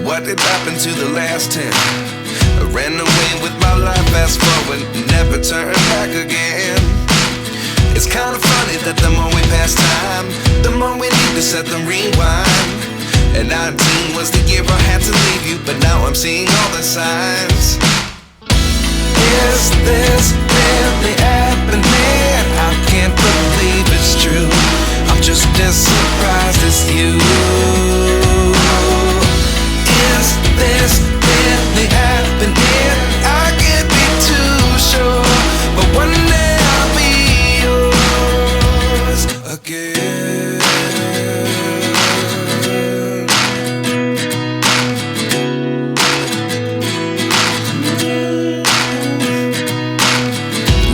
what did happen to the last 10? I ran away with my life, fast forward, never turn back again. It's kinda funny that the more we pass time, the more we need to set the rewind. And 19 was the year I had to leave you, but now I'm seeing all the signs. Is this really happening? I can't believe it's true. I'm just as surprised as you. Is this really happening? I can't be too sure, but one day I'll be yours again.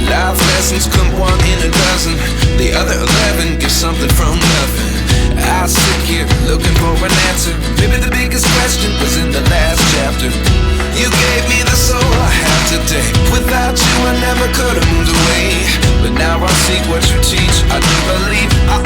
Life lessons come one in a dozen. The other 11 give something from nothing. I sit here looking for an answer. Maybe the biggest question was in the last chapter. You gave me the soul I have today. Without you I never could have moved away. But now I see what you teach. I do believe I